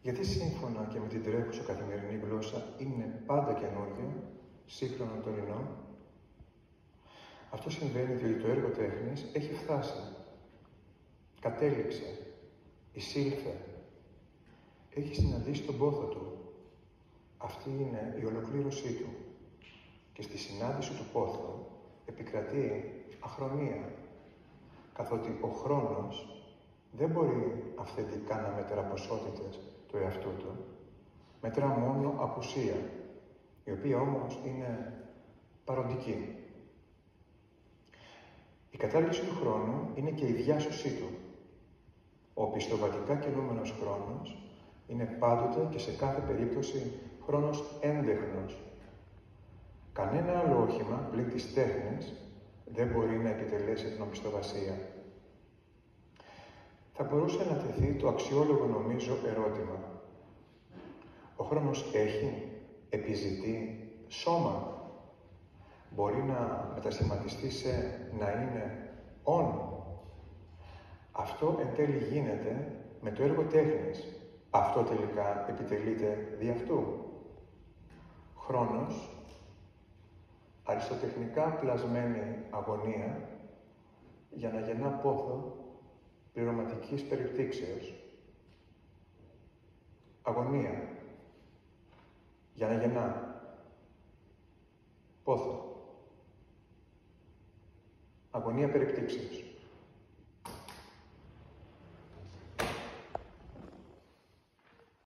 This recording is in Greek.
Γιατί σύμφωνα και με την τρέχουσα καθημερινή γλώσσα είναι πάντα καινούργιο, σύγχρονο, τωρινό? Αυτό συμβαίνει διότι το έργο τέχνης έχει φτάσει, κατέληξε, εισήλθε, έχει συναντήσει τον πόθο του. Αυτή είναι η ολοκλήρωσή του. Και στη συνάντηση του πόθου επικρατεί αχρονία, καθότι ο χρόνος δεν μπορεί αυθεντικά να μετρά ποσότητες του εαυτού του, μετρά μόνο απουσία, η οποία όμως είναι παροντική. Η κατάργηση του χρόνου είναι και η διάσωσή του. Ο πιστοβατικά κινούμενος χρόνος είναι πάντοτε και σε κάθε περίπτωση χρόνος έντεχνος. Κανένα άλλο όχημα πλην της τέχνης δεν μπορεί να επιτελέσει την οπισθοβασία. Θα μπορούσε να τεθεί το αξιόλογο νομίζω ερώτημα. Ο χρόνος έχει, επιζητεί, σώμα. Μπορεί να μετασχηματιστεί σε να είναι «ον». Αυτό εν τέλει γίνεται με το έργο τέχνης. Αυτό τελικά επιτελείται δι' αυτού. Χρόνος, αριστοτεχνικά πλασμένη αγωνία για να γεννά πόθο πληρωματικής περιπτύξεως. Αγωνία για να γεννά πόθο. Αγωνία περιπτύξεως.